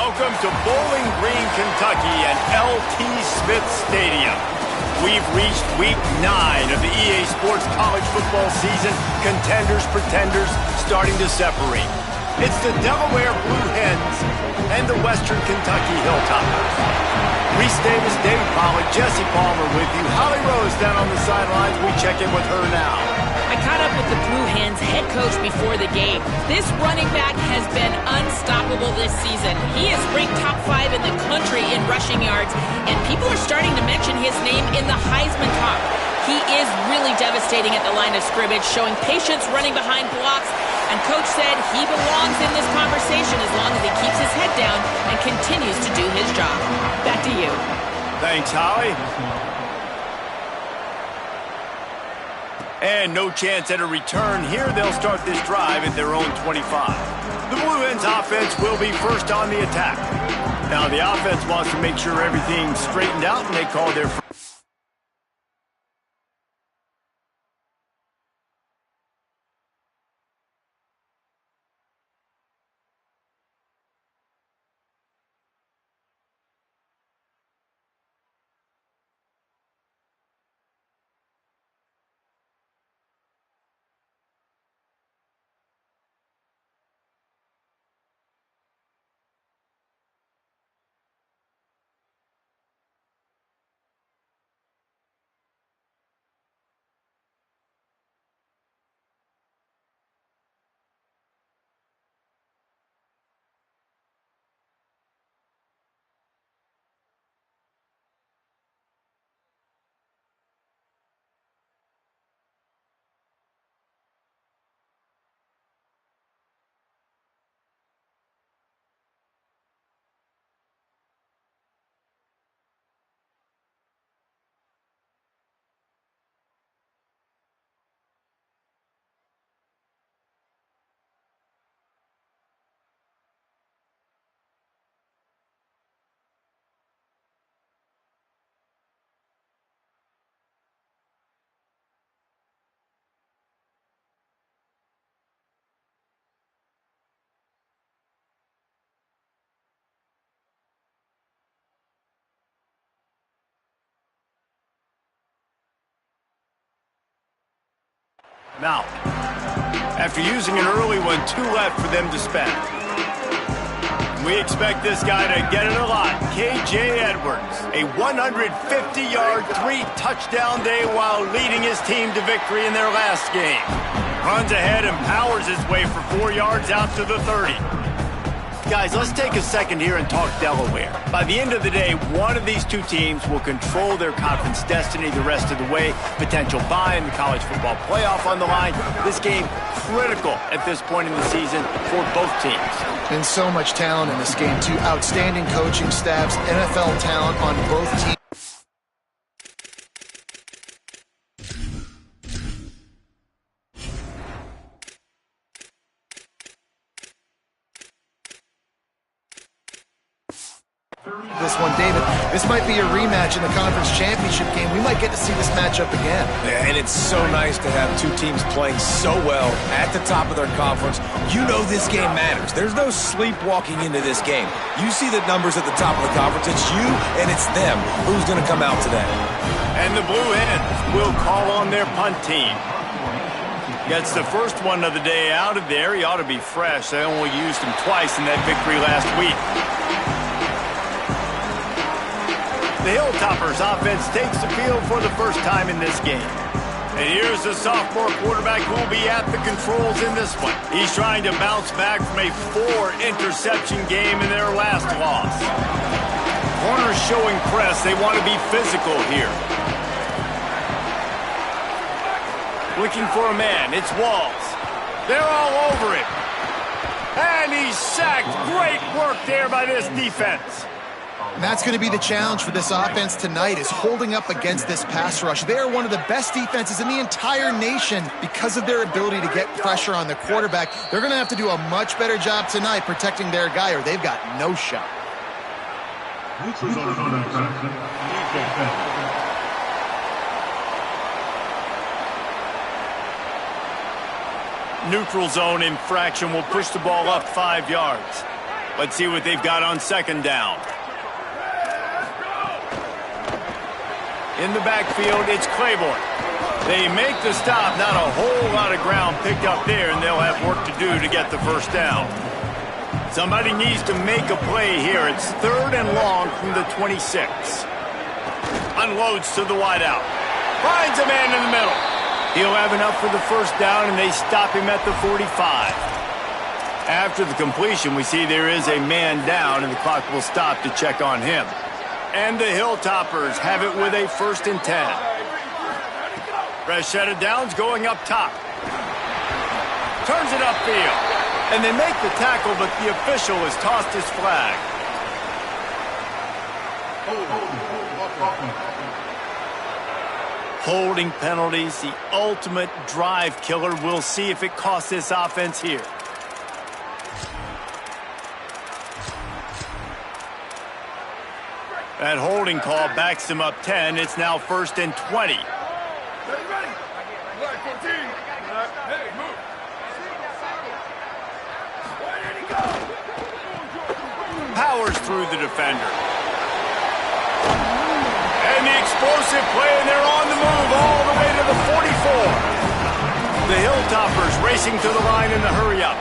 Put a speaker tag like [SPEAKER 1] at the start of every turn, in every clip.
[SPEAKER 1] Welcome to Bowling Green, Kentucky and L.T. Smith Stadium. We've reached week 9 of the EA Sports college football season. Contenders, pretenders, starting to separate. It's the Delaware Blue Hens and the Western Kentucky Hilltoppers. Reese Davis, David Pollack, Jesse Palmer with you. Holly Rose down on the sidelines. We check in with her now.
[SPEAKER 2] I caught up with the Blue Hens head coach before the game. This running back has been unstoppable this season. He is ranked top 5 in the country in rushing yards, and people are starting to mention his name in the Heisman talk. He is really devastating at the line of scrimmage, showing patience running behind blocks, and coach said he belongs in this conversation as long as he keeps his head down and continues to do his job. Back to you.
[SPEAKER 1] Thanks, Holly. And no chance at a return here. They'll start this drive at their own 25. The Blue Hens offense will be first on the attack. Now the offense wants to make sure everything's straightened out, and they call their first. Now, after using an early one, 2 left for them to spend. We expect this guy to get it a lot. K.J. Edwards, a 150-yard, 3-touchdown day while leading his team to victory in their last game. Runs ahead and powers his way for 4 yards out to the 30. Guys, let's take a second here and talk Delaware. By the end of the day, one of these two teams will control their conference destiny the rest of the way. Potential bye in the college football playoff on the line. This game critical at this point in the season for both teams.
[SPEAKER 3] And so much talent in this game, too. Outstanding coaching staffs, NFL talent on both teams. This one, David, this might be a rematch in the conference championship game. We might get to see this matchup again.
[SPEAKER 4] Yeah, and it's so nice to have two teams playing so well at the top of their conference. You know this game matters. There's no sleepwalking into this game. You see the numbers at the top of the conference. It's you and it's them. Who's going to come out today?
[SPEAKER 1] And the Blue Hens will call on their punt team. Gets the first one of the day out of there. He ought to be fresh. They only used him twice in that victory last week. The Hilltoppers offense takes the field for the first time in this game. And here's the sophomore quarterback who will be at the controls in this one. He's trying to bounce back from a 4-interception game in their last loss. Corners showing press. They want to be physical here. Looking for a man. It's Walls. They're all over him. And he's sacked. Great work there by this defense.
[SPEAKER 3] And that's going to be the challenge for this offense tonight, is holding up against this pass rush. They are one of the best defenses in the entire nation because of their ability to get pressure on the quarterback. They're going to have to do a much better job tonight protecting their guy, or they've got no shot.
[SPEAKER 1] Neutral zone infraction will push the ball up 5 yards. Let's see what they've got on second down. In the backfield, it's Claiborne. They make the stop. Not a whole lot of ground picked up there, and they'll have work to do to get the first down. Somebody needs to make a play here. It's 3rd and long from the 26. Unloads to the wideout. Finds a man in the middle. He'll have enough for the first down, and they stop him at the 45. After the completion, we see there is a man down, and the clock will stop to check on him. And the Hilltoppers have it with a 1st and 10. Fresh set of downs going up top. Turns it upfield. And they make the tackle, but the official has tossed his flag. Holding penalties, the ultimate drive killer. We'll see if it costs this offense here. That holding call backs him up 10. It's now 1st and 20. Powers through the defender. And the explosive play, and they're on the move all the way to the 44. The Hilltoppers racing to the line in the hurry-up.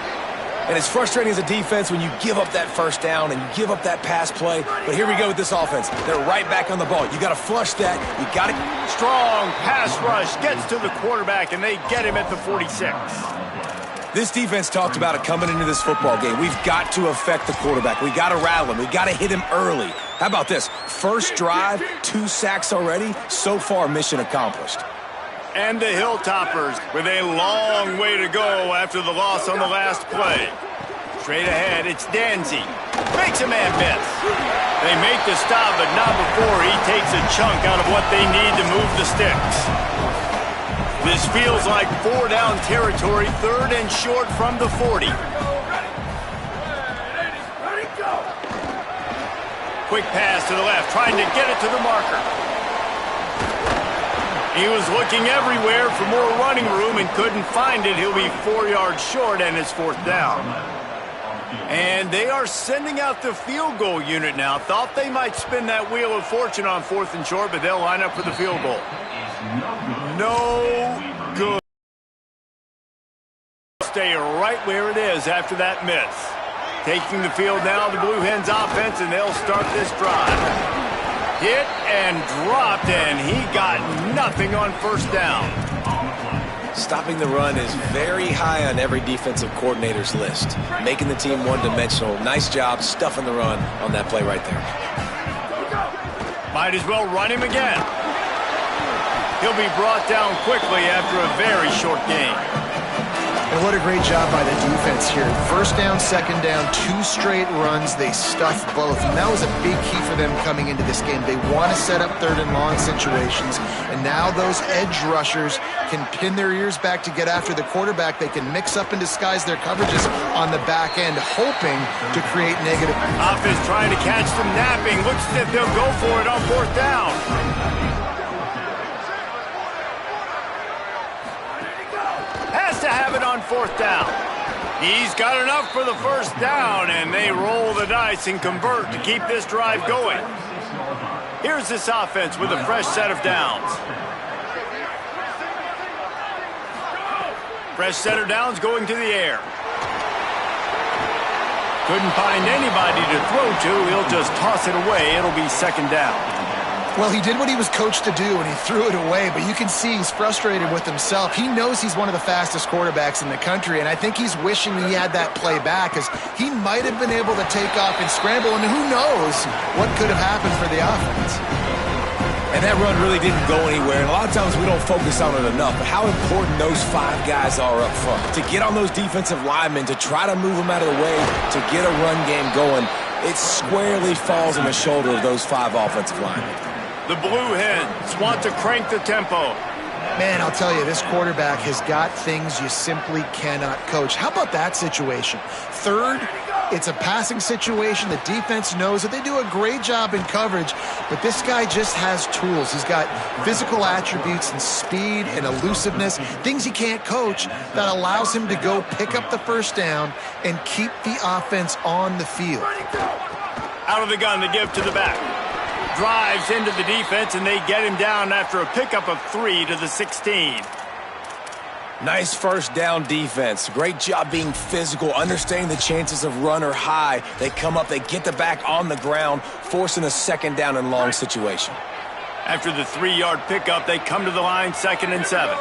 [SPEAKER 4] And it's frustrating as a defense when you give up that first down and you give up that pass play. But here we go with this offense. They're right back on the ball. You got to flush that. You got to...
[SPEAKER 1] Strong pass rush gets to the quarterback, and they get him at the 46.
[SPEAKER 4] This defense talked about it coming into this football game. We've got to affect the quarterback. We got to rattle him. We got to hit him early. How about this? First drive, 2 sacks already. So far, mission accomplished.
[SPEAKER 1] And the Hilltoppers with a long way to go after the loss on the last play. Straight ahead, it's Danzy. Makes a man miss. They make the stop, but not before he takes a chunk out of what they need to move the sticks. This feels like 4-down territory, 3rd and short from the 40. Quick pass to the left, trying to get it to the marker. He was looking everywhere for more running room and couldn't find it. He'll be 4 yards short, and it's 4th down. And they are sending out the field goal unit now. Thought they might spin that wheel of fortune on 4th and short, but they'll line up for the field goal. No good. Stay right where it is after that miss. Taking the field now, the Blue Hens offense, and they'll start this drive. Hit and dropped, and he got nothing on 1st down.
[SPEAKER 4] Stopping the run is very high on every defensive coordinator's list. Making the team one-dimensional. Nice job stuffing the run on that play right there.
[SPEAKER 1] Might as well run him again. He'll be brought down quickly after a very short game.
[SPEAKER 3] And what a great job by the defense here. 1st down, 2nd down, 2 straight runs. They stuffed both. And that was a big key for them coming into this game. They want to set up 3rd and long situations. And now those edge rushers can pin their ears back to get after the quarterback. They can mix up and disguise their coverages on the back end, hoping to create negative.
[SPEAKER 1] Offense trying to catch them napping. Looks as if they'll go for it on 4th down. To have it on 4th down. He's got enough for the 1st down, and they roll the dice and convert to keep this drive going. Here's this offense with a fresh set of downs. Fresh set of downs going to the air. Couldn't find anybody to throw to. He'll just toss it away. It'll be 2nd down.
[SPEAKER 3] Well, he did what he was coached to do, and he threw it away, but you can see he's frustrated with himself. He knows he's one of the fastest quarterbacks in the country, and I think he's wishing he had that play back, because he might have been able to take off and scramble, and who knows what could have happened for the offense.
[SPEAKER 4] And that run really didn't go anywhere, and a lot of times we don't focus on it enough, but how important those 5 guys are up front. To get on those defensive linemen, to try to move them out of the way, to get a run game going, it squarely falls on the shoulder of those 5 offensive linemen.
[SPEAKER 1] The Blue Hens want to crank the tempo.
[SPEAKER 3] Man, I'll tell you, this quarterback has got things you simply cannot coach. How about that situation? 3rd It's a passing situation. The defense knows that they do a great job in coverage, but this guy just has tools. He's got physical attributes and speed and elusiveness, things he can't coach, that allows him to go pick up the first down and keep the offense on the field.
[SPEAKER 1] Out of the gun to give to the back. Drives into the defense, and they get him down after a pickup of 3 to the 16.
[SPEAKER 4] Nice first down defense. Great job being physical, understanding the chances of run or high. They come up, they get the back on the ground, forcing a second down and long situation.
[SPEAKER 1] After the 3-yard pickup, they come to the line, 2nd and 7.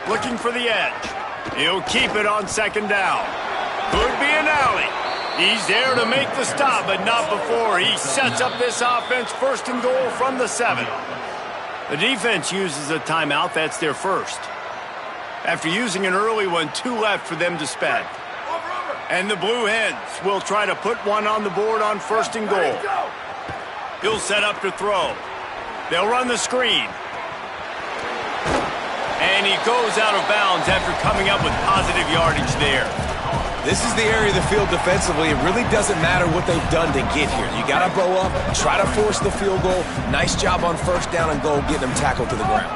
[SPEAKER 1] Looking for the edge. He'll keep it on 2nd down. Could be an alley. He's there to make the stop, but not before he sets up this offense 1st and goal from the 7. The defense uses a timeout. That's their first. After using an early one, 2 left for them to spend. And the Blue Hens will try to put one on the board on 1st and goal. He'll set up to throw. They'll run the screen. And he goes out of bounds after coming up with positive yardage there.
[SPEAKER 4] This is the area of the field defensively. It really doesn't matter what they've done to get here. You got to bow up, try to force the field goal. Nice job on 1st down and goal, getting them tackled to the ground.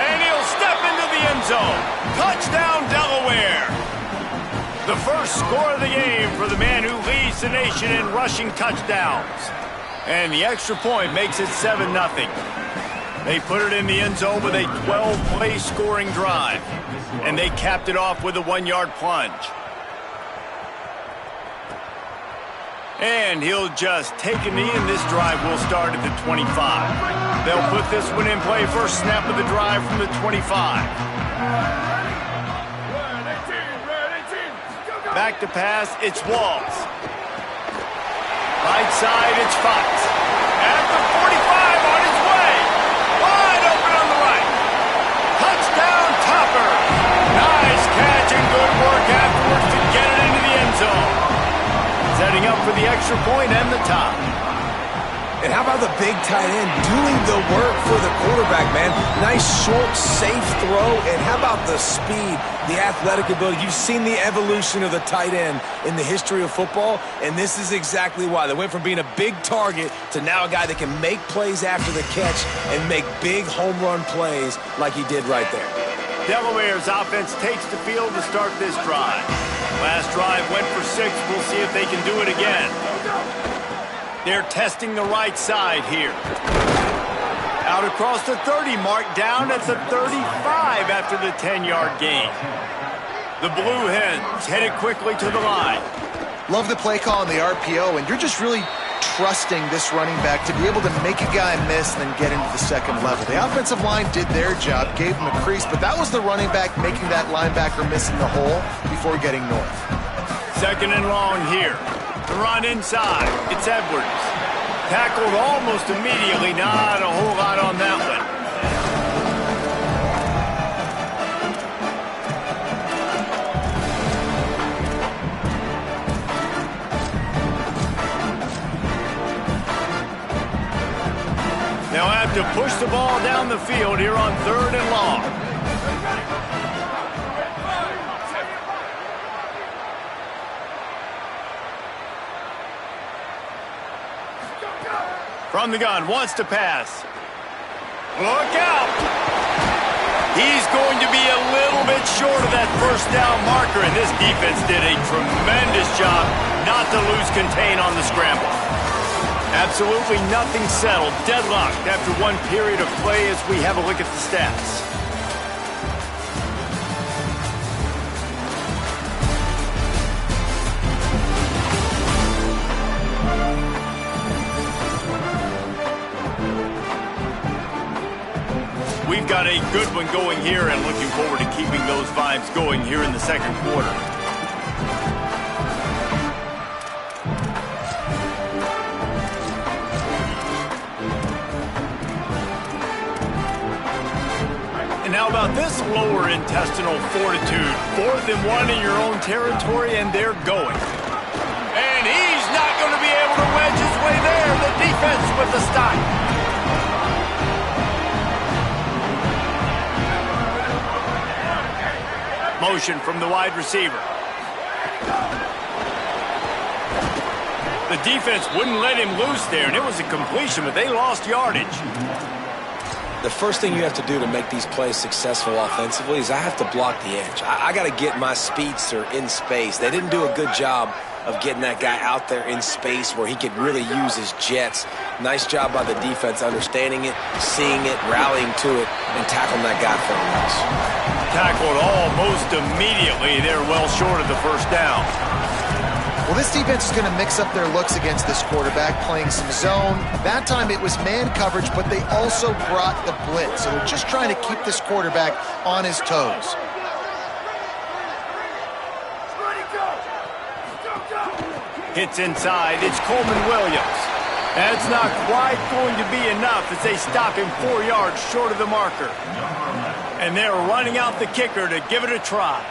[SPEAKER 1] And he'll step into the end zone. Touchdown, Delaware. The first score of the game for the man who leads the nation in rushing touchdowns. And the extra point makes it 7-0. They put it in the end zone with a 12-play scoring drive. And they capped it off with a 1-yard plunge. And he'll just take a knee, and this drive will start at the 25. They'll put this one in play. First snap of the drive from the 25. Back to pass, it's Walls. Right side, it's Fox. At the 45, on his way. Wide open on the right. Touchdown, Topper. Nice catch and good work afterwards to get it into the end zone. Setting up for the extra point and the top.
[SPEAKER 4] And how about the big tight end doing the work for the quarterback, man? Nice, short, safe throw. And how about the speed, the athletic ability? You've seen the evolution of the tight end in the history of football, and this is exactly why. They went from being a big target to now a guy that can make plays after the catch and make big home run plays like he did right there.
[SPEAKER 1] Delaware's offense takes the field to start this drive. Last drive went for 6. We'll see if they can do it again. They're testing the right side here. Out across the 30 mark, down at the 35 after the 10-yard gain. The Blue Hens headed quickly to the line.
[SPEAKER 3] Love the play call on the RPO, and you're just really trusting this running back to be able to make a guy miss and then get into the second level. The offensive line did their job, gave him a crease, but that was the running back making that linebacker miss in the hole before getting north.
[SPEAKER 1] 2nd and long here. The run inside. It's Edwards. Tackled almost immediately. Not a whole lot on that one. They'll have to push the ball down the field here on 3rd and long. From the gun, wants to pass. Look out! He's going to be a little bit short of that 1st down marker, and this defense did a tremendous job not to lose contain on the scramble. Absolutely nothing settled, deadlocked after one period of play as we have a look at the stats. We've got a good one going here and looking forward to keeping those vibes going here in the second quarter. And how about this lower intestinal fortitude? 4th and 1 in your own territory, and they're going. And he's not going to be able to wedge his way there. The defense with the stop. Motion from the wide receiver. The defense wouldn't let him loose there, and it was a completion, but they lost yardage.
[SPEAKER 4] The first thing you have to do to make these plays successful offensively is I have to block the edge. I got to get my speedster in space. They didn't do a good job of getting that guy out there in space where he could really use his jets. Nice job by the defense understanding it, seeing it, rallying to it, and tackling that guy for a loss.
[SPEAKER 1] Tackled almost immediately. They're well short of the first down.
[SPEAKER 3] Well, this defense is going to mix up their looks against this quarterback, playing some zone. That time it was man coverage, but they also brought the blitz. So they're just trying to keep this quarterback on his toes.
[SPEAKER 1] Hits inside. It's Coleman Williams. That's not quite going to be enough as they stop him 4 yards short of the marker. And they're running out the kicker to give it a try.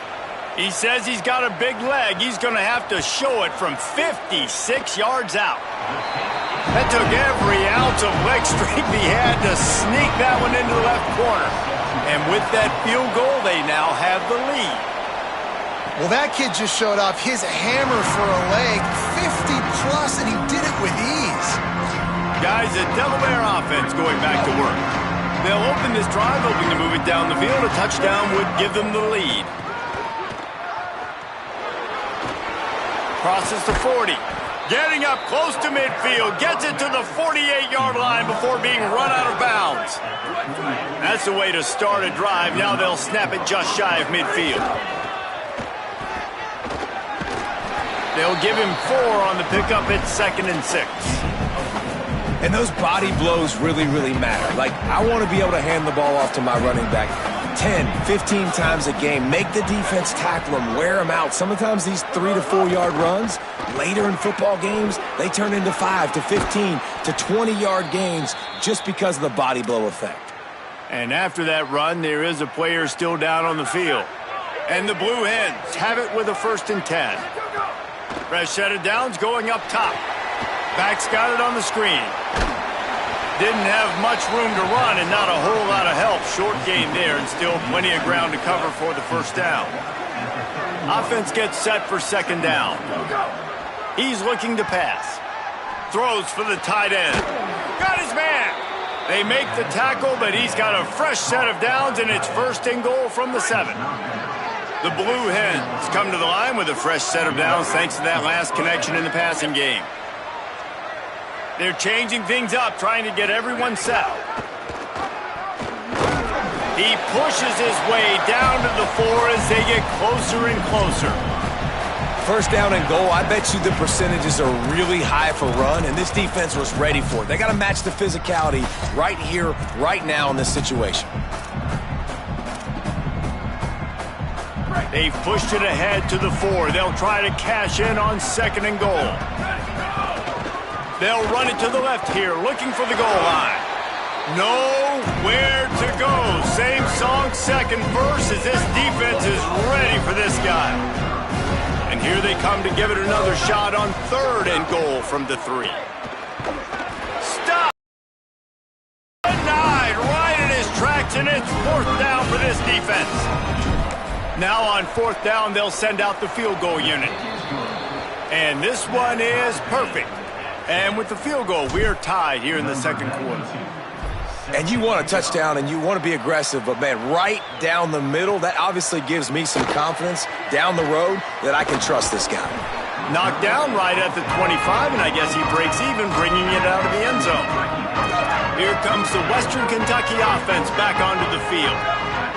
[SPEAKER 1] He says he's got a big leg. He's going to have to show it from 56 yards out. That took every ounce of leg strength he had to sneak that one into the left corner. And with that field goal, they now have the lead.
[SPEAKER 3] Well, that kid just showed off his hammer for a leg, 50-plus, and he did it with ease.
[SPEAKER 1] Guys, the Delaware offense going back to work. They'll open this drive, hoping to move it down the field. A touchdown would give them the lead. Crosses the 40. Getting up close to midfield. Gets it to the 48-yard line before being run out of bounds. That's the way to start a drive. Now they'll snap it just shy of midfield. They'll give him 4 on the pickup. It's 2nd and 6.
[SPEAKER 4] And those body blows really, really matter. Like, I want to be able to hand the ball off to my running back 10, 15 times a game. Make the defense tackle them, wear them out. Sometimes these 3 to 4 yard runs, later in football games, they turn into 5 to 15 to 20-yard gains just because of the body blow effect.
[SPEAKER 1] And after that run, there is a player still down on the field. And the Blue Hens have it with a 1st and 10. Fresh set of downs going up top. Back's got it on the screen. Didn't have much room to run and not a whole lot of help. Short gain there and still plenty of ground to cover for the 1st down. Offense gets set for 2nd down. He's looking to pass. Throws for the tight end. Got his man. They make the tackle, but he's got a fresh set of downs, and it's 1st and goal from the 7. The Blue Hens come to the line with a fresh set of downs thanks to that last connection in the passing game. They're changing things up, trying to get everyone set. He pushes his way down to the 4 as they get closer and closer.
[SPEAKER 4] 1st down and goal, I bet you the percentages are really high for run, and this defense was ready for it. They got to match the physicality right here, right now in this situation.
[SPEAKER 1] They've pushed it ahead to the 4. They'll try to cash in on 2nd and goal. They'll run it to the left here, looking for the goal line. Nowhere to go. Same song, 2nd verse, as this defense is ready for this guy. And here they come to give it another shot on 3rd and goal from the 3. Stop! Denied right in his tracks, and it's 4th down for this defense. Now on 4th down, they'll send out the field goal unit. And this one is perfect. And with the field goal, we are tied here in the 2nd quarter.
[SPEAKER 4] And you want a touchdown and you want to be aggressive, but man, right down the middle, that obviously gives me some confidence down the road that I can trust this guy.
[SPEAKER 1] Knocked down right at the 25, and I guess he breaks even, bringing it out of the end zone. Here comes the Western Kentucky offense back onto the field.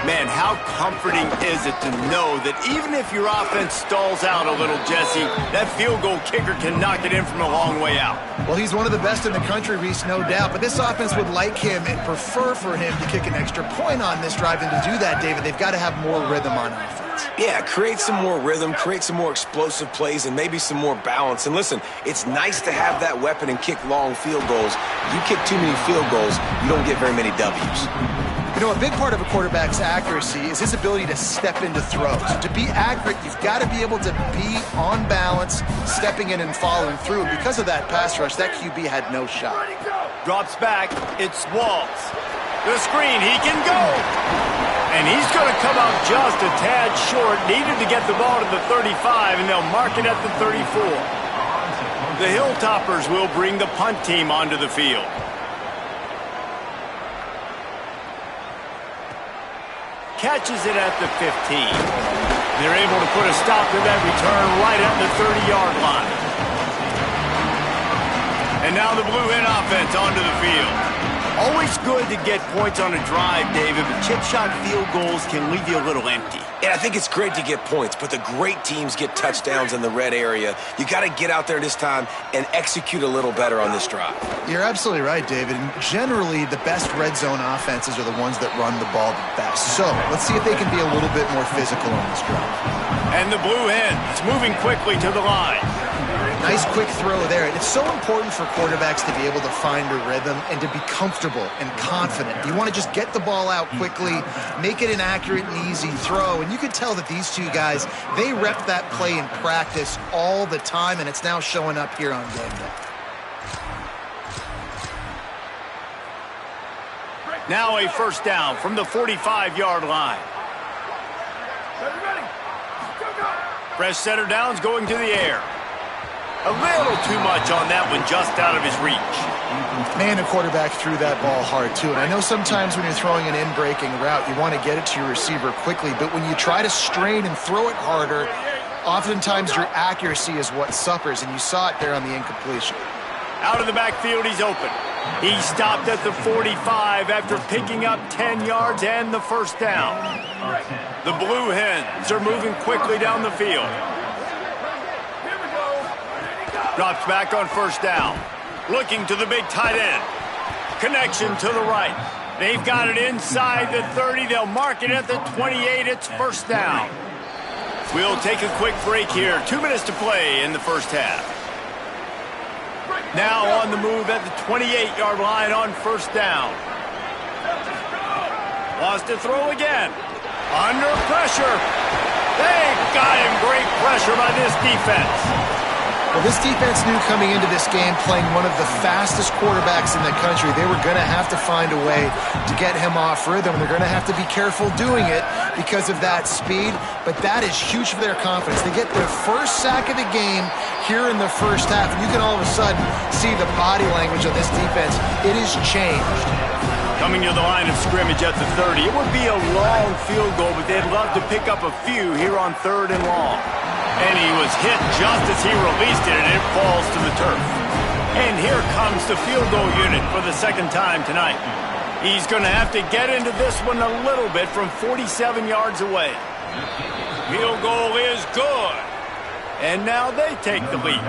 [SPEAKER 1] Man, how comforting is it to know that even if your offense stalls out a little, Jesse, that field goal kicker can knock it in from a long way out.
[SPEAKER 3] Well, he's one of the best in the country, Reese, no doubt. But this offense would like him and prefer for him to kick an extra point on this drive. And to do that, David, they've got to have more rhythm on offense.
[SPEAKER 4] Yeah, create some more rhythm, create some more explosive plays, and maybe some more balance. And listen, it's nice to have that weapon and kick long field goals. You kick too many field goals, you don't get very many W's.
[SPEAKER 3] You know, a big part of a quarterback's accuracy is his ability to step into throws. To be accurate, you've got to be able to be on balance, stepping in and following through. And because of that pass rush, that QB had no shot.
[SPEAKER 1] Drops back. It's Walls. The screen. He can go. And he's going to come out just a tad short. Needed to get the ball to the 35, and they'll mark it at the 34. The Hilltoppers will bring the punt team onto the field. Catches it at the 15. They're able to put a stop to that return right at the 30-yard line. And now the Blue Hen offense onto the field. Always good to get points on a drive, David, but chip shot field goals can leave you a little empty.
[SPEAKER 4] And I think it's great to get points, but the great teams get touchdowns in the red area. You got to get out there this time and execute a little better on this drive.
[SPEAKER 3] You're absolutely right, David. And generally, the best red zone offenses are the ones that run the ball the best. So let's see if they can be a little bit more physical on this drive.
[SPEAKER 1] And the Blue Hens moving quickly to the line.
[SPEAKER 3] Nice quick throw there. And it's so important for quarterbacks to be able to find a rhythm and to be comfortable and confident. You want to just get the ball out quickly, make it an accurate and easy throw. And you can tell that these two guys, they rep that play in practice all the time, and it's now showing up here on game day.
[SPEAKER 1] Now a first down from the 45-yard line. Fresh center downs going to the air. A little too much on that one, just out of his reach.
[SPEAKER 3] Man, the quarterback threw that ball hard, too. And I know sometimes when you're throwing an in-breaking route, you want to get it to your receiver quickly. But when you try to strain and throw it harder, oftentimes your accuracy is what suffers. And you saw it there on the incompletion.
[SPEAKER 1] Out of the backfield, he's open. He stopped at the 45 after picking up 10 yards and the first down. The Blue Hens are moving quickly down the field. Drops back on first down. Looking to the big tight end. Connection to the right. They've got it inside the 30. They'll mark it at the 28. It's first down. We'll take a quick break here. 2 minutes to play in the first half. Now on the move at the 28-yard line on first down. Wants to throw again. Under pressure. They got him. Great pressure by this defense.
[SPEAKER 3] Well, this defense knew coming into this game, playing one of the fastest quarterbacks in the country, they were going to have to find a way to get him off rhythm. They're going to have to be careful doing it because of that speed, but that is huge for their confidence. They get their first sack of the game here in the first half, and you can all of a sudden see the body language of this defense. It has changed.
[SPEAKER 1] Coming to the line of scrimmage at the 30. It would be a long field goal, but they'd love to pick up a few here on 3rd and long. And he was hit just as he released it, and it falls to the turf. And here comes the field goal unit for the second time tonight. He's going to have to get into this one a little bit from 47 yards away. Field goal is good. And now they take the lead.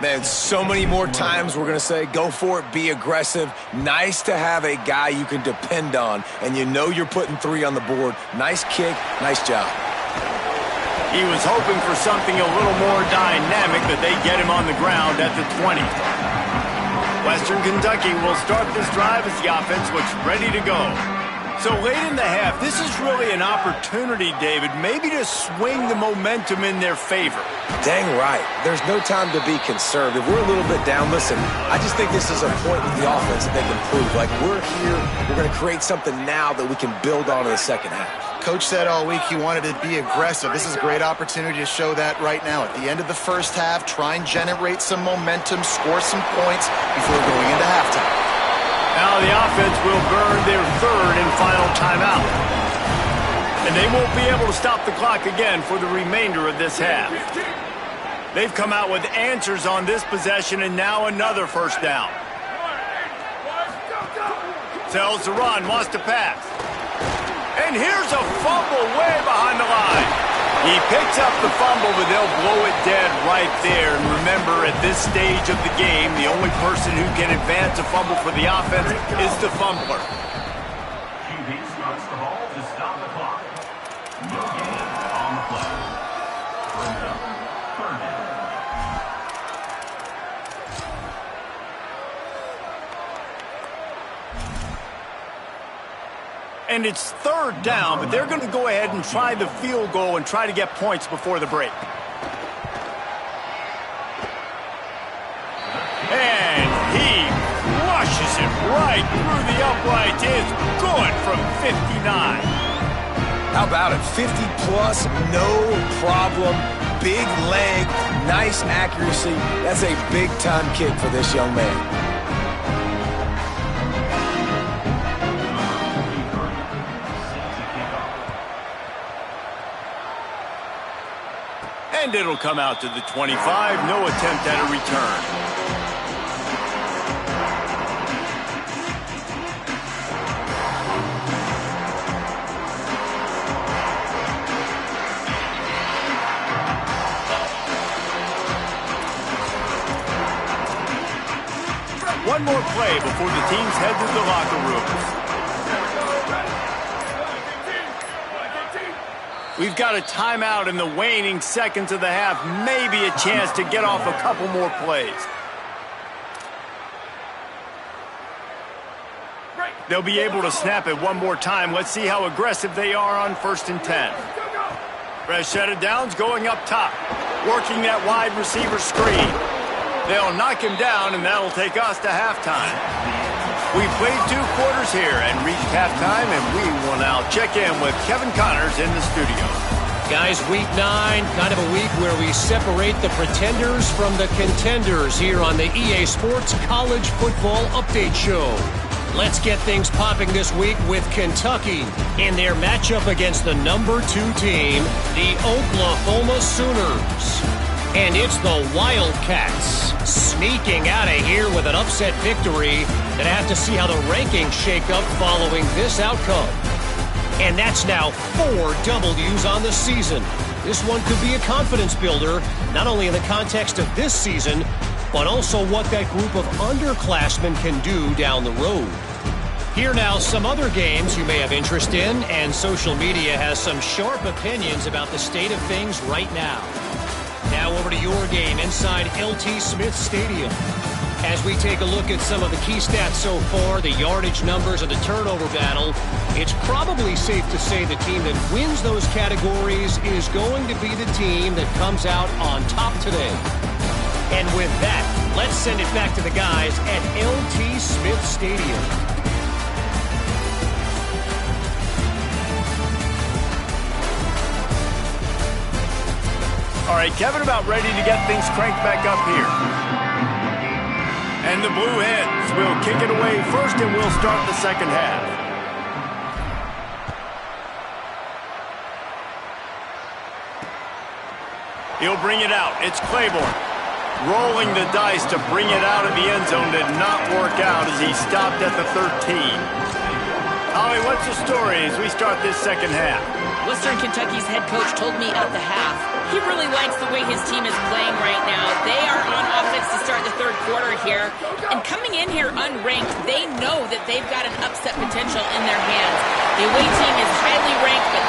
[SPEAKER 4] Man, so many more times we're going to say, go for it, be aggressive. Nice to have a guy you can depend on, and you know you're putting 3 on the board. Nice kick, nice job.
[SPEAKER 1] He was hoping for something a little more dynamic, but they get him on the ground at the 20. Western Kentucky will start this drive as the offense looks ready to go. So late in the half, this is really an opportunity, David, maybe to swing the momentum in their favor.
[SPEAKER 4] Dang right. There's no time to be conservative. We're a little bit down. Listen, I just think this is a point with the offense that they can prove. Like, we're here, we're going to create something now that we can build on in the second half.
[SPEAKER 3] Coach said all week he wanted to be aggressive. This is a great opportunity to show that right now. At the end of the first half, try and generate some momentum, score some points before going into halftime.
[SPEAKER 1] Now the offense will burn their 3rd and final timeout. And they won't be able to stop the clock again for the remainder of this half. They've come out with answers on this possession, and now another first down. Tells to run, wants to pass. And here's a fumble way behind the line. He picks up the fumble, but they'll blow it dead right there. And remember, at this stage of the game, the only person who can advance a fumble for the offense is the fumbler.
[SPEAKER 5] QB starts the ball to stop the clock. No gain on the play. Bring up 3rd down.
[SPEAKER 1] And it's 3rd down, but they're going to go ahead and try the field goal and try to get points before the break. And he rushes it right through the uprights. It's good from 59.
[SPEAKER 4] How about it? 50 plus, no problem. big leg, nice accuracy. That's a big-time kick for this young man.
[SPEAKER 1] And it'll come out to the 25. No attempt at a return. One more play before the teams head to the locker rooms. We've got a timeout in the waning seconds of the half. Maybe a chance to get off a couple more plays. They'll be able to snap it one more time. Let's see how aggressive they are on 1st and 10. Fresh set of downs going up top. Working that wide receiver screen. They'll knock him down, and that'll take us to halftime. We played 2 quarters here and reached halftime, and we will now check in with Kevin Connors in the studio.
[SPEAKER 6] Guys, week 9, kind of a week where we separate the pretenders from the contenders here on the EA Sports College Football Update Show. Let's get things popping this week with Kentucky in their matchup against the number 2 team, the Oklahoma Sooners. And it's the Wildcats sneaking out of here with an upset victory. And I have to see how the rankings shake up following this outcome. And that's now 4 W's on the season. This one could be a confidence builder, not only in the context of this season, but also what that group of underclassmen can do down the road. Here now, some other games you may have interest in, and social media has some sharp opinions about the state of things right now. Now over to your game inside LT Smith Stadium. As we take a look at some of the key stats so far, the yardage numbers and the turnover battle, it's probably safe to say the team that wins those categories is going to be the team that comes out on top today. And with that, let's send it back to the guys at LT Smith Stadium.
[SPEAKER 1] All right, Kevin, about ready to get things cranked back up here. And the Blue Hens will kick it away first, and we'll start the second half. He'll bring it out. It's Claiborne. Rolling the dice to bring it out of the end zone did not work out as he stopped at the 13. Holly, what's the story as we start this second half?
[SPEAKER 2] Western Kentucky's head coach told me at the half he really likes the way his team is playing right now. They are on offense to start the 3rd quarter here. And coming in here unranked, they know that they've got an upset potential in their hands. The away team is highly ranked, but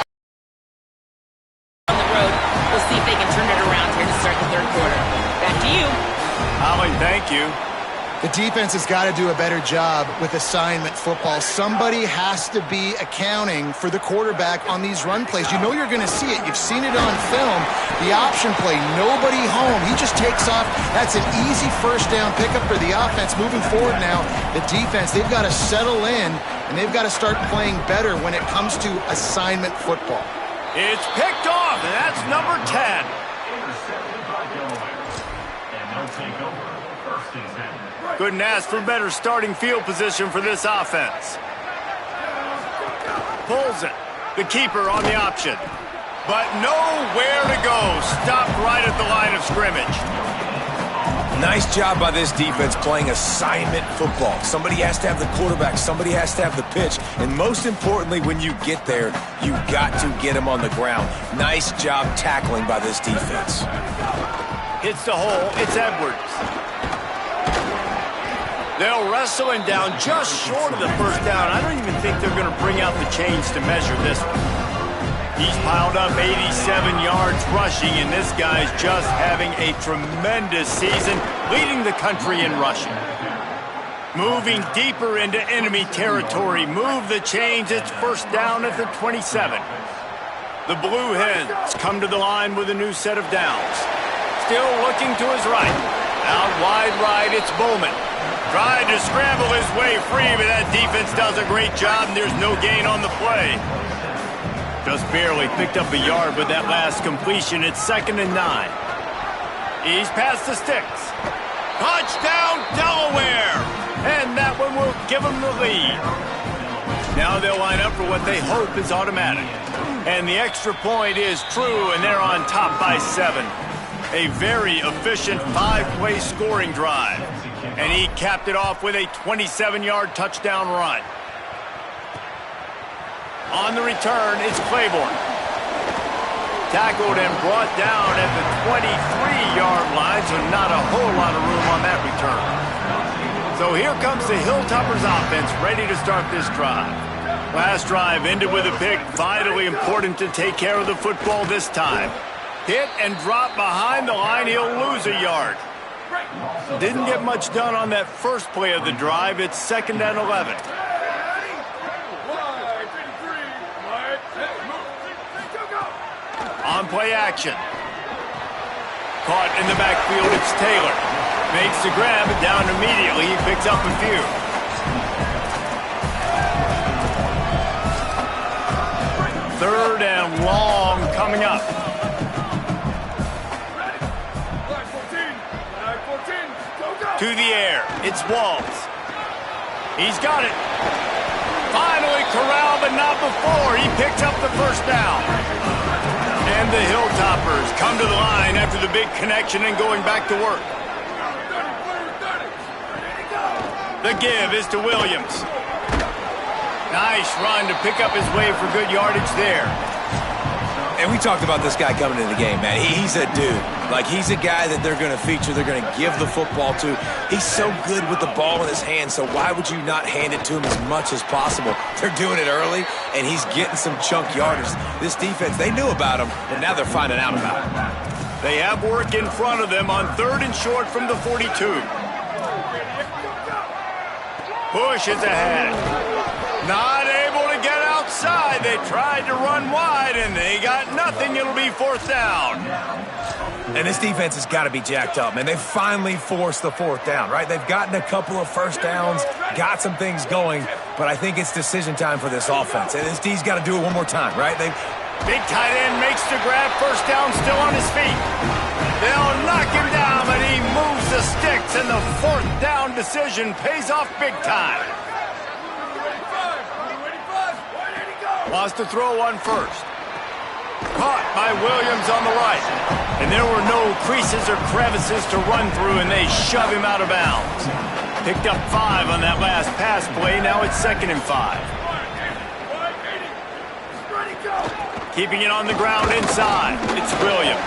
[SPEAKER 2] on the road, we'll see if they can turn it around here to start the 3rd quarter. Back to you.
[SPEAKER 1] Holly, thank you.
[SPEAKER 3] The defense has got to do a better job with assignment football. Somebody has to be accounting for the quarterback on these run plays. You know you're going to see it. You've seen it on film. The option play, nobody home. He just takes off. That's an easy 1st down pickup for the offense. Moving forward now, the defense, they've got to settle in, and they've got to start playing better when it comes to assignment football.
[SPEAKER 1] It's picked off, and that's number 10.
[SPEAKER 5] Intercepted by Delaware. And they'll take over 1st and 10.
[SPEAKER 1] Couldn't ask for better starting field position for this offense. Pulls it. The keeper on the option. But nowhere to go. Stopped right at the line of scrimmage.
[SPEAKER 4] Nice job by this defense playing assignment football. Somebody has to have the quarterback. Somebody has to have the pitch. And most importantly, when you get there, you got to get him on the ground. Nice job tackling by this defense.
[SPEAKER 1] Hits the hole. It's Edwards. They'll wrestle him down just short of the 1st down. I don't even think they're going to bring out the chains to measure this one. He's piled up 87 yards rushing, and this guy's just having a tremendous season, leading the country in rushing. Moving deeper into enemy territory. Move the chains. It's 1st down at the 27. The Blue Hens come to the line with a new set of downs. Still looking to his right. Out wide right, it's Bowman. Tried to scramble his way free, but that defense does a great job, and there's no gain on the play. Just barely picked up a yard with that last completion. It's 2nd and 9. He's past the sticks. Touchdown, Delaware! And that one will give them the lead. Now they'll line up for what they hope is automatic. And the extra point is true, and they're on top by 7. A very efficient 5-play scoring drive. And he capped it off with a 27-yard touchdown run. On the return, it's Claiborne. Tackled and brought down at the 23-yard line, so not a whole lot of room on that return. So here comes the Hilltoppers offense, ready to start this drive. Last drive ended with a pick, vitally important to take care of the football this time. Hit and drop behind the line, he'll lose a yard. Didn't get much done on that first play of the drive. It's 2nd and 11. On play action. Caught in the backfield, it's Taylor. Makes the grab, down immediately. He picks up a few. Third and long coming up. To the air, it's Walls. He's got it. Finally corralled, but not before. He picks up the first down. And the Hilltoppers come to the line after the big connection and going back to work. The give is to Williams. Nice run to pick up his way for good yardage there.
[SPEAKER 4] And we talked about this guy coming into the game, man. He's a dude. Like, he's a guy that they're going to feature, they're going to give the football to. He's so good with the ball in his hand, so why would you not hand it to him as much as possible? They're doing it early, and he's getting some chunk yardage. This defense, they knew about him, but now they're finding out about him.
[SPEAKER 1] They have work in front of them on 3rd and short from the 42. Push is ahead. Not able to get outside. They tried to run wide, and they got nothing. It'll be 4th down.
[SPEAKER 4] And this defense has got to be jacked up, man. They finally forced the 4th down, right? They've gotten a couple of first downs, got some things going, but I think it's decision time for this offense. And this D's got to do it one more time, right?
[SPEAKER 1] Big tight end makes the grab. First down, still on his feet. They'll knock him down, but he moves the sticks, and the 4th down decision pays off big time. Wants to throw one first. Caught by Williams on the right. And there were no creases or crevices to run through, and they shove him out of bounds. Picked up 5 on that last pass play. Now it's 2nd and 5. Keeping it on the ground inside. It's Williams.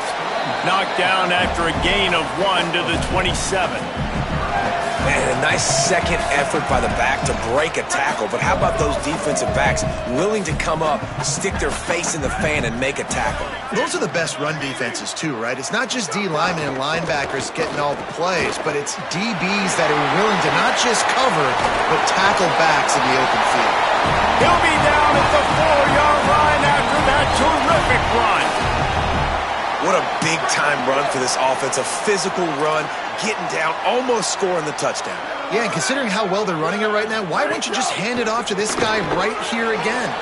[SPEAKER 1] Knocked down after a gain of 1 to the 27.
[SPEAKER 4] Man, a nice second effort by the back to break a tackle. But how about those defensive backs willing to come up, stick their face in the fan, and make a tackle?
[SPEAKER 3] Those are the best run defenses, too, right? It's not just D linemen and linebackers getting all the plays, but it's DBs that are willing to not just cover, but tackle backs in the open field.
[SPEAKER 1] He'll be down at the 4-yard line after that terrific run.
[SPEAKER 4] What a big-time run for this offense. A physical run, getting down, almost scoring the touchdown.
[SPEAKER 3] Yeah, and considering how well they're running it right now, why wouldn't you just hand it off to this guy right here again?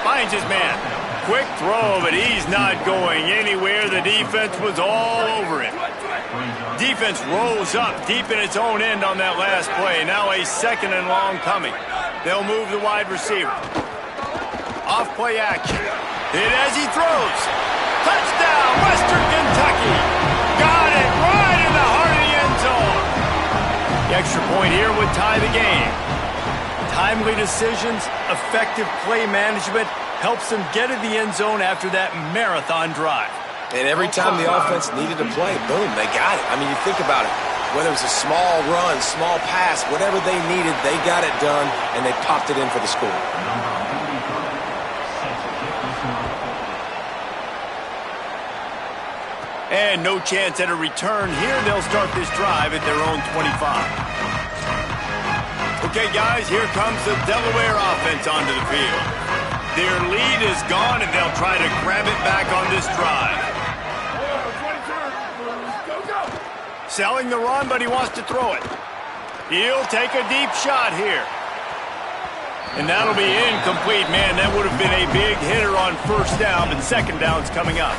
[SPEAKER 1] Finds his man. Quick throw, but he's not going anywhere. The defense was all over him. Defense rose up deep in its own end on that last play. Now a 2nd and long coming. They'll move the wide receiver. Off play action. Hit as he throws. Touchdown, Western Kentucky. Got it right in the heart of the end zone. The extra point here would tie the game. Timely decisions, effective play management helps them get in the end zone after that marathon drive.
[SPEAKER 4] And every time the offense needed to play, boom, they got it. I mean, you think about it. Whether it was a small run, small pass, whatever they needed, they got it done, and they popped it in for the score.
[SPEAKER 1] And no chance at a return here. They'll start this drive at their own 25. Okay, guys, here comes the Delaware offense onto the field. Their lead is gone, and they'll try to grab it back on this drive. Selling the run, but he wants to throw it. He'll take a deep shot here. And that'll be incomplete. Man, that would have been a big hitter on first down, but second down's coming up.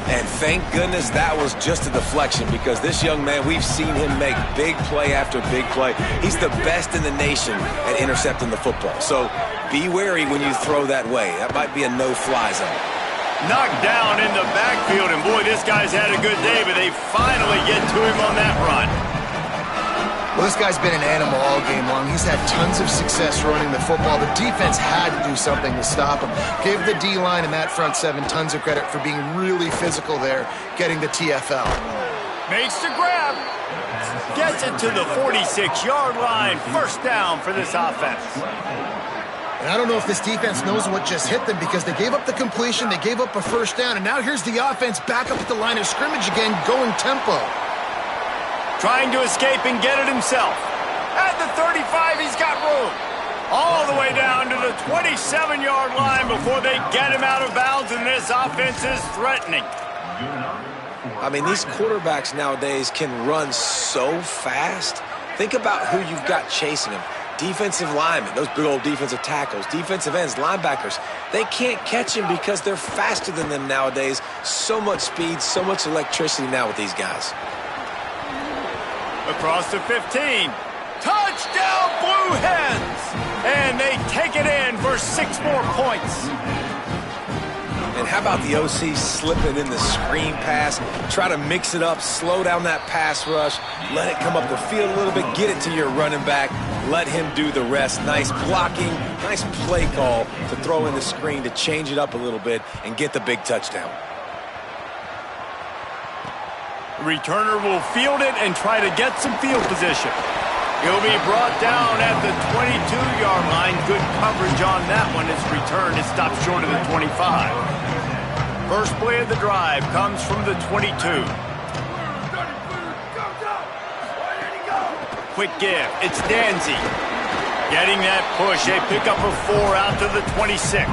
[SPEAKER 4] And thank goodness that was just a deflection, because this young man, we've seen him make big play after big play. He's the best in the nation at intercepting the football. So be wary when you throw that way. That might be a no-fly zone.
[SPEAKER 1] Knocked down in the backfield, and boy, this guy's had a good day, but they finally get to him on that run.
[SPEAKER 3] Well, this guy's been an animal all game long. He's had tons of success running the football. The defense had to do something to stop him. Give the D-line and that front seven tons of credit for being really physical there, getting the TFL.
[SPEAKER 1] Makes the grab. Gets it to the 46-yard line. First down for this offense.
[SPEAKER 3] And I don't know if this defense knows what just hit them, because they gave up the completion, they gave up a first down, and now here's the offense back up at the line of scrimmage again, going tempo.
[SPEAKER 1] Trying to escape and get it himself. At the 35, he's got room. All the way down to the 27-yard line before they get him out of bounds, and this offense is threatening.
[SPEAKER 4] I mean, these quarterbacks nowadays can run so fast. Think about who you've got chasing them. Defensive linemen, those big old defensive tackles, defensive ends, linebackers. They can't catch him because they're faster than them nowadays. So much speed, so much electricity now with these guys.
[SPEAKER 1] Across the 15. Touchdown, Blue Hens! And they take it in for 6 more points.
[SPEAKER 4] And how about the OC slipping in the screen pass? Try to mix it up, slow down that pass rush, let it come up the field a little bit, get it to your running back, let him do the rest. Nice blocking, nice play call to throw in the screen to change it up a little bit and get the big touchdown.
[SPEAKER 1] Returner will field it and try to get some field position. He'll be brought down at the 22-yard line. Good coverage on that one. His return is stopped short of the 25. First play of the drive comes from the 22. Quick give. It's Danzy. Getting that push. They pick up a 4 out to the 26.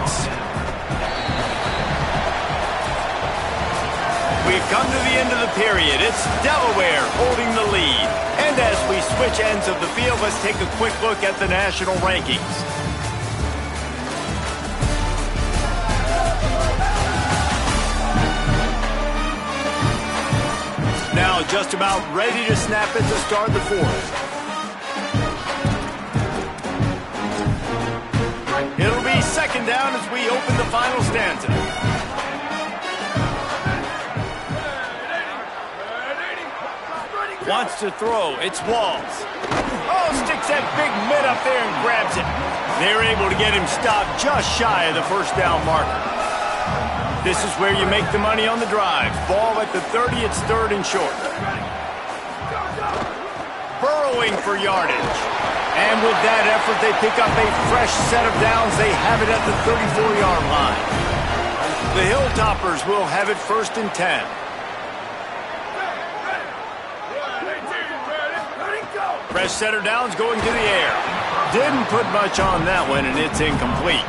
[SPEAKER 1] We've come to the end of the period. It's Delaware holding the lead. And as we switch ends of the field, let's take a quick look at the national rankings. Now just about ready to snap it to start the fourth. It'll be second down as we open the final stanza. Wants to throw. It's Walls. Oh, sticks that big mid up there and grabs it. They're able to get him stopped just shy of the first down marker. This is where you make the money on the drive. Ball at the 30. It's third and short. Burrowing for yardage. And with that effort, they pick up a fresh set of downs. They have it at the 34-yard line. The Hilltoppers will have it first and 10. Fresh set of downs going to the air. Didn't put much on that one, and it's incomplete.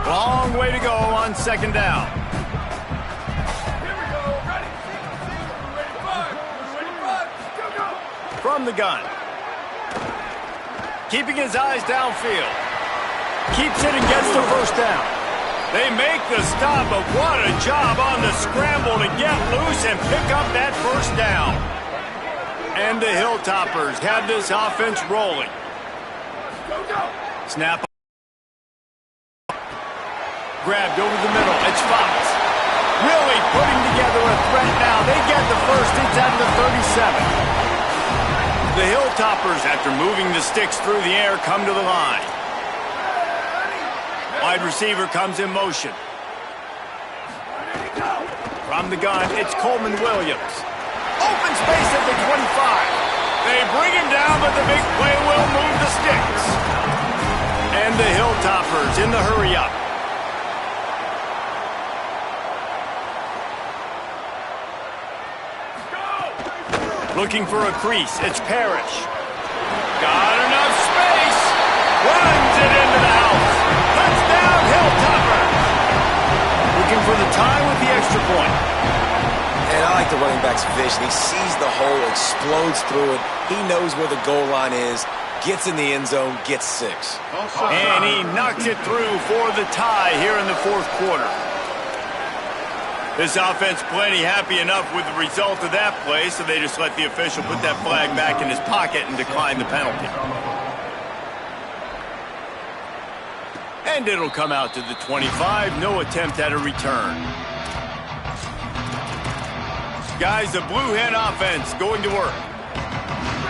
[SPEAKER 1] Long way to go on second down. From the gun. Keeping his eyes downfield. Keeps it and gets the first down. They make the stop, but what a job on the scramble to get loose and pick up that first down. And the Hilltoppers have this offense rolling. Snap. Grabbed over the middle. It's Fox. Really putting together a threat now. They get the first. It's at the 37. The Hilltoppers, after moving the sticks through the air, come to the line. Wide receiver comes in motion. From the gun, it's Coleman Williams. Open space at the 25. They bring him down, but the big play will move the sticks. And the Hilltoppers in the hurry-up. Looking for a crease. It's Parrish. Got enough space. Runs it into the house. Touchdown, Hilltoppers. Looking for the tie with the extra point.
[SPEAKER 4] And I like the running back's vision. He sees the hole, explodes through it. He knows where the goal line is, gets in the end zone, gets 6.
[SPEAKER 1] And he knocks it through for the tie here in the fourth quarter. This offense plenty happy enough with the result of that play, so they just let the official put that flag back in his pocket and decline the penalty. And it'll come out to the 25. No attempt at a return. Guys, the Blue Hen offense going to work.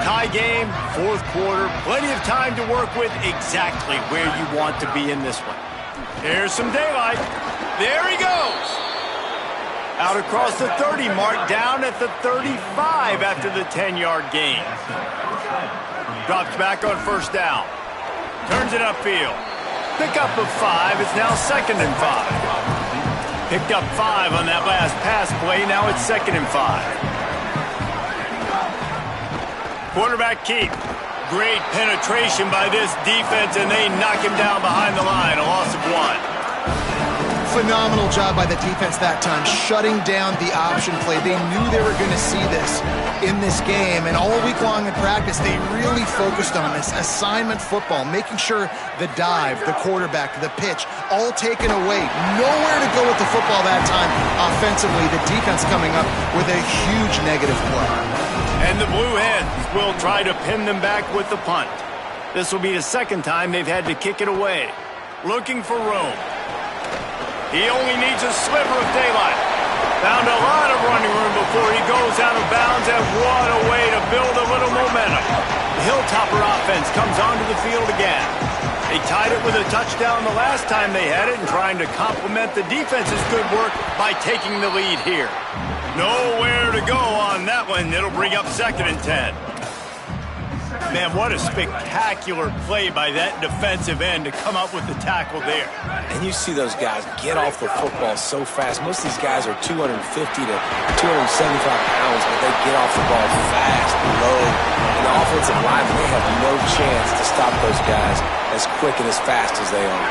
[SPEAKER 1] Tie game, fourth quarter, plenty of time to work with, exactly where you want to be in this one. Here's some daylight. There he goes. Out across the 30 mark, down at the 35 after the 10-yard gain. Drops back on first down. Turns it upfield. Pickup of 5. It's now 2nd and 5. Picked up 5 on that last pass play. Now it's 2nd and 5. Quarterback keep. Great penetration by this defense, and they knock him down behind the line. A loss of 1.
[SPEAKER 3] Phenomenal job by the defense that time, shutting down the option play. They knew they were going to see this in this game, and all week long in practice, they really focused on this assignment football, making sure the dive, the quarterback, the pitch, all taken away. Nowhere to go with the football that time offensively. The defense coming up with a huge negative play.
[SPEAKER 1] And the Blue Hens will try to pin them back with the punt. This will be the 2nd time they've had to kick it away. Looking for room. He only needs a sliver of daylight. Found a lot of running room before he goes out of bounds, and what a way to build a little momentum. The Hilltopper offense comes onto the field again. They tied it with a touchdown the last time they had it and trying to complement the defense's good work by taking the lead here. Nowhere to go on that one. It'll bring up 2nd and 10. Man, what a spectacular play by that defensive end to come up with the tackle there.
[SPEAKER 4] And you see those guys get off the football so fast. Most of these guys are 250 to 275 pounds, but they get off the ball fast, low. And the offensive line, they have no chance to stop those guys as quick and as fast as they are.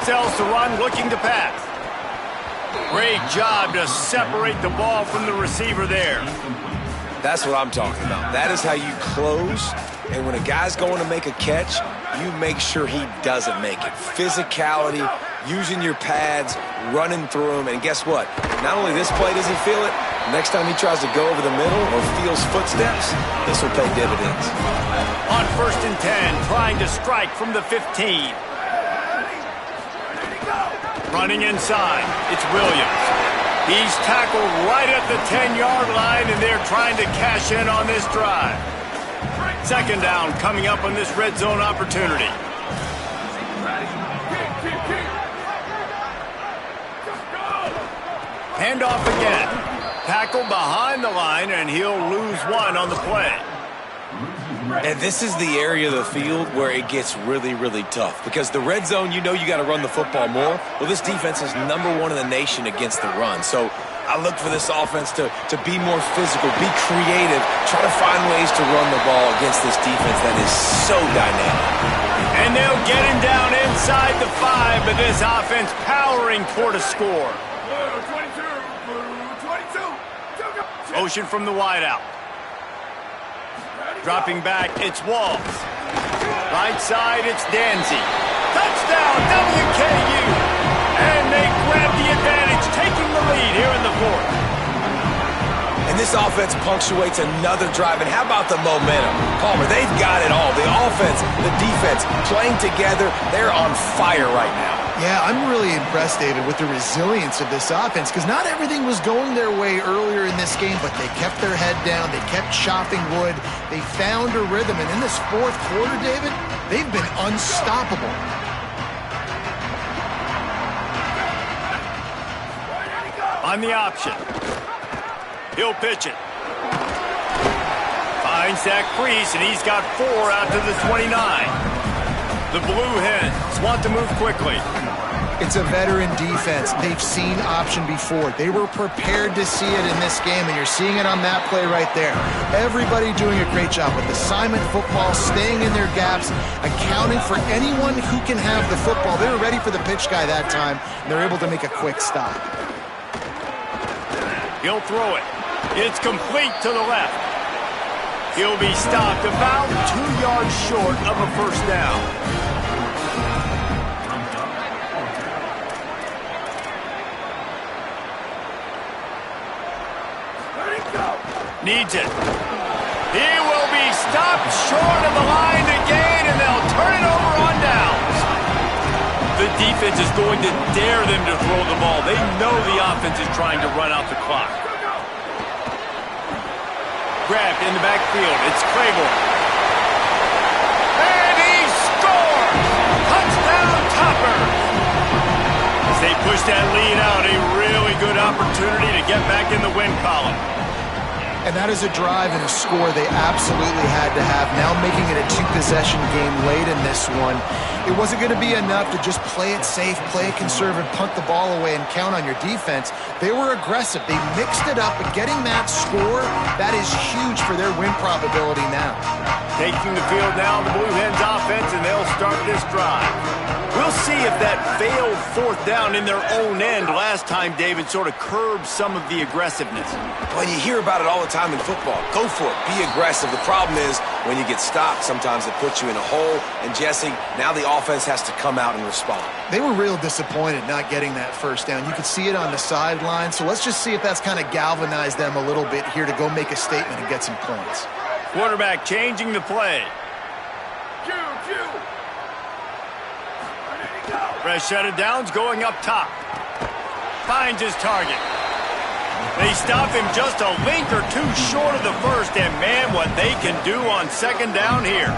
[SPEAKER 1] Sells to run, looking to pass. Great job to separate the ball from the receiver there.
[SPEAKER 4] That's what I'm talking about. That is how you close, and when a guy's going to make a catch, you make sure he doesn't make it. Physicality, using your pads, running through him, and guess what? Not only this play does he feel it, next time he tries to go over the middle or feels footsteps, this will pay dividends.
[SPEAKER 1] On 1st and 10, trying to strike from the 15. Running inside, it's Williams. He's tackled right at the 10-yard line, and they're trying to cash in on this drive. 2nd down coming up on this red zone opportunity. Handoff again. Tackled behind the line, and he'll lose 1 on the play.
[SPEAKER 4] And this is the area of the field where it gets really, really tough. Because the red zone, you know you got to run the football more. Well, this defense is #1 in the nation against the run. So I look for this offense to be more physical, be creative, try to find ways to run the ball against this defense that is so dynamic.
[SPEAKER 1] And they'll get him down inside the 5, but this offense powering toward a score. 22. Motion from the wideout. Dropping back, it's Walls. Right side, it's Danzy. Touchdown, WKU! And they grab the advantage, taking the lead here in the 4th.
[SPEAKER 4] And this offense punctuates another drive. And how about the momentum? Palmer, they've got it all. The offense, the defense, playing together. They're on fire right now.
[SPEAKER 3] Yeah, I'm really impressed, David, with the resilience of this offense, because not everything was going their way earlier in this game, but they kept their head down, they kept chopping wood, they found a rhythm, and in this 4th quarter, David, they've been unstoppable.
[SPEAKER 1] On the option. He'll pitch it. Finds that crease, and he's got 4 out to the 29. The Blue Hens want to move quickly.
[SPEAKER 3] It's a veteran defense. They've seen option before. They were prepared to see it in this game, and you're seeing it on that play right there. Everybody doing a great job with assignment football, staying in their gaps, accounting for anyone who can have the football. They were ready for the pitch guy that time, and they're able to make a quick stop.
[SPEAKER 1] He'll throw it. It's complete to the left. He'll be stopped about 2 yards short of a first down. Needs it. He will be stopped short of the line to gain, and they'll turn it over on downs. The defense is going to dare them to throw the ball. They know the offense is trying to run out the clock. Grabbed in the backfield. It's Claiborne. And he scores! Touchdown Toppers! As they push that lead out, a really good opportunity to get back in the win column.
[SPEAKER 3] And that is a drive and a score they absolutely had to have. Now making it a two-possession game late in this one. It wasn't going to be enough to just play it safe, play it conservative, punt the ball away, and count on your defense. They were aggressive. They mixed it up, but getting that score, that is huge for their win probability now.
[SPEAKER 1] Taking the field now, the Blue Hens offense, and they'll start this drive. We'll see if that failed fourth down in their own end last time, David, sort of curbed some of the aggressiveness.
[SPEAKER 4] Well, you hear about it all the time in football. Go for it. Be aggressive. The problem is when you get stopped, sometimes it puts you in a hole. And, Jesse, now the offense has to come out and respond.
[SPEAKER 3] They were real disappointed not getting that first down. You could see it on the sideline. So let's just see if that's kind of galvanized them a little bit here to go make a statement and get some points.
[SPEAKER 1] Quarterback changing the play. Fresh set of downs going up top. Finds his target. They stop him just a link or two short of the first, and man, what they can do on second down here.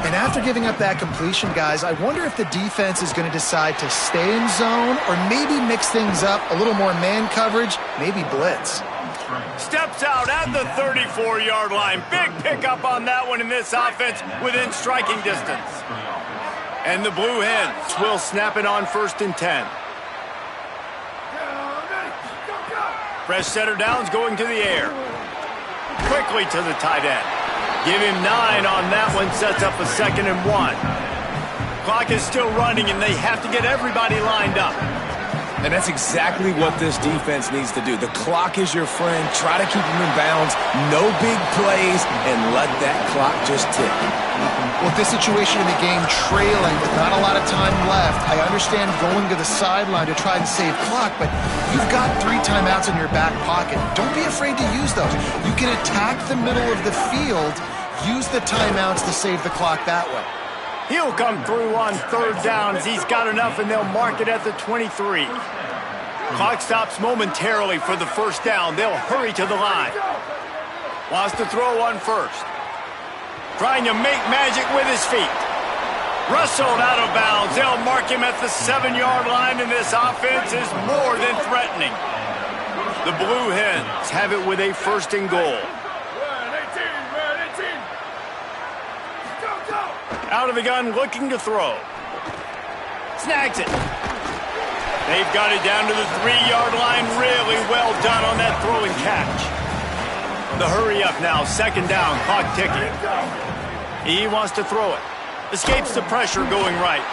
[SPEAKER 3] And after giving up that completion, guys, I wonder if the defense is going to decide to stay in zone or maybe mix things up, a little more man coverage, maybe blitz.
[SPEAKER 1] Steps out at the 34-yard line. Big pickup on that one in this offense within striking distance. And the Blue Hens will snap it on 1st and 10. Fresh set of downs going to the air. Quickly to the tight end. Give him 9 on that one. Sets up a 2nd and 1. Clock is still running, and they have to get everybody lined up.
[SPEAKER 4] And that's exactly what this defense needs to do. The clock is your friend. Try to keep them in bounds. No big plays, and let that clock just tick.
[SPEAKER 3] With this situation in the game, trailing with not a lot of time left, I understand going to the sideline to try and save clock, but you've got 3 timeouts in your back pocket. Don't be afraid to use those. You can attack the middle of the field, use the timeouts to save the clock that way.
[SPEAKER 1] He'll come through on 3rd downs. He's got enough, and they'll mark it at the 23. Clock stops momentarily for the first down. They'll hurry to the line. Wants to throw on 1st. Trying to make magic with his feet. Rustled out of bounds. They'll mark him at the 7-yard line, and this offense is more than threatening. The Blue Hens have it with a 1st and goal. Out of the gun, looking to throw. Snags it. They've got it down to the 3-yard line. Really well done on that throw and catch. The hurry up now, 2nd down, clock ticking. He wants to throw it. Escapes the pressure going right.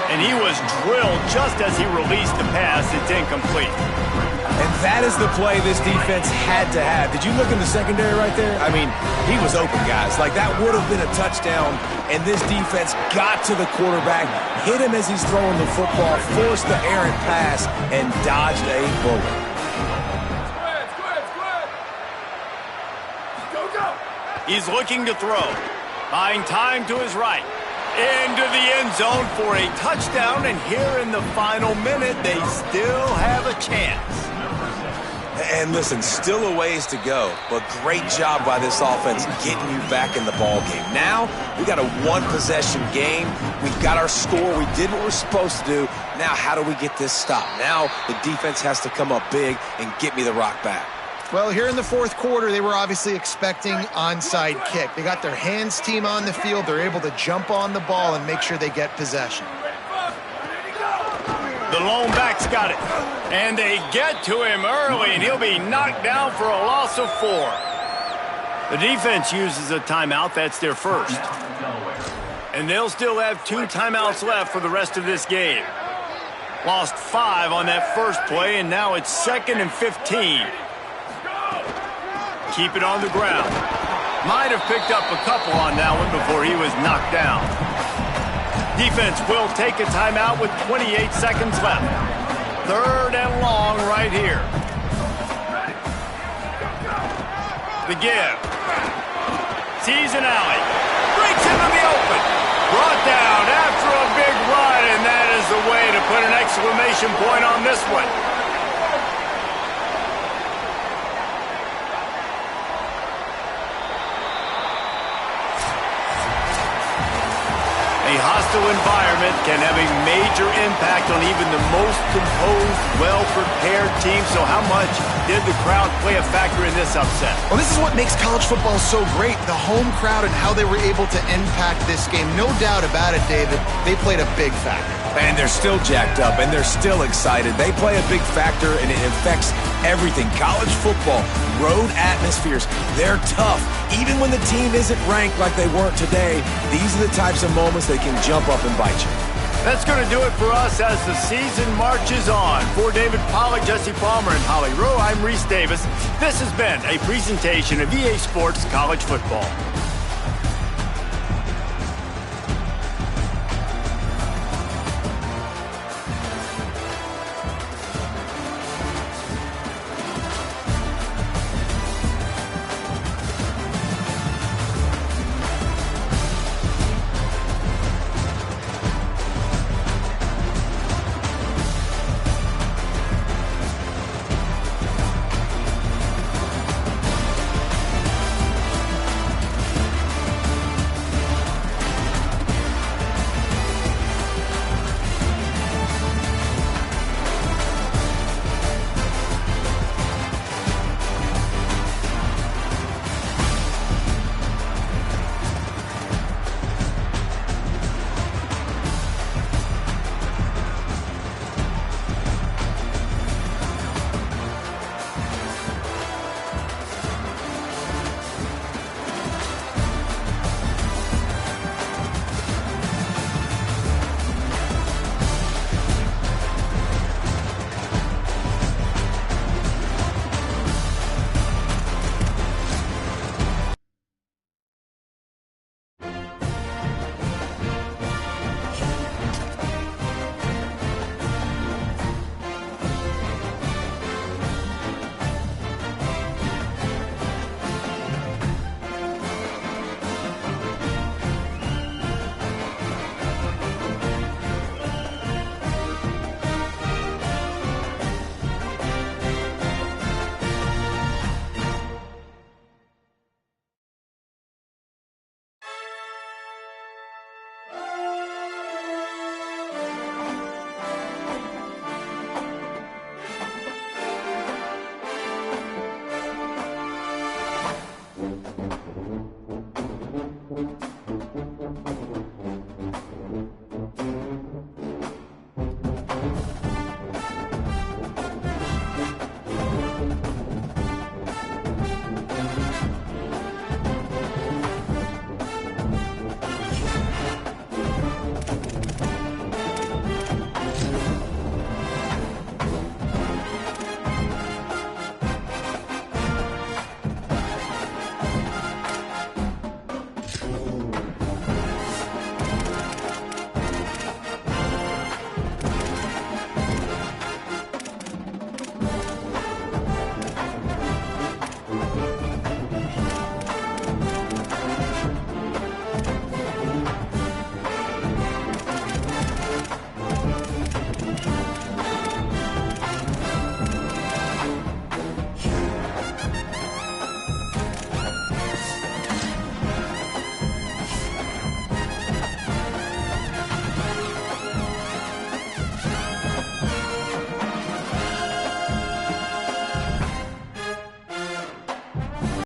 [SPEAKER 1] And he was drilled just as he released the pass. It's incomplete.
[SPEAKER 4] And that is the play this defense had to have. Did you look in the secondary right there? I mean, he was open, guys. Like, that would have been a touchdown, and this defense got to the quarterback, hit him as he's throwing the football, forced the errant pass, and dodged a bullet.
[SPEAKER 1] He's looking to throw. Buying time to his right. Into the end zone for a touchdown, and here in the final minute, they still have a chance.
[SPEAKER 4] And listen, still a ways to go, but great job by this offense getting you back in the ball game. Now, we got a 1-possession game. We've got our score. We did what we're supposed to do. Now, how do we get this stopped? Now, the defense has to come up big and get me the rock back.
[SPEAKER 3] Well, here in the 4th quarter, they were obviously expecting onside kick. They got their Hens team on the field. They're able to jump on the ball and make sure they get possession.
[SPEAKER 1] The lone back's got it. And they get to him early, and he'll be knocked down for a loss of 4. The defense uses a timeout. That's their first. And they'll still have 2 timeouts left for the rest of this game. Lost 5 on that first play, and now it's 2nd and 15. Keep it on the ground. Might have picked up a couple on that one before he was knocked down. Defense will take a timeout with 28 seconds left. 3rd and long right here. The give. Sees an alley. Breaks into the open. Brought down after a big run, and that is the way to put an exclamation point on this one. A hostile environment can have a major impact on even the most composed, well-prepared team. So how much did the crowd play a factor in this upset?
[SPEAKER 3] Well, this is what makes college football so great, the home crowd and how they were able to impact this game. No doubt about it, David. They played a big factor.
[SPEAKER 4] And they're still jacked up, and they're still excited. They play a big factor, and it affects everything. College football, road atmospheres, they're tough. Even when the team isn't ranked like they weren't today, these are the types of moments that can jump up and bite you.
[SPEAKER 1] That's going to do it for us as the season marches on. For David Pollack, Jesse Palmer, and Holly Rowe, I'm Reese Davis. This has been a presentation of EA Sports College Football.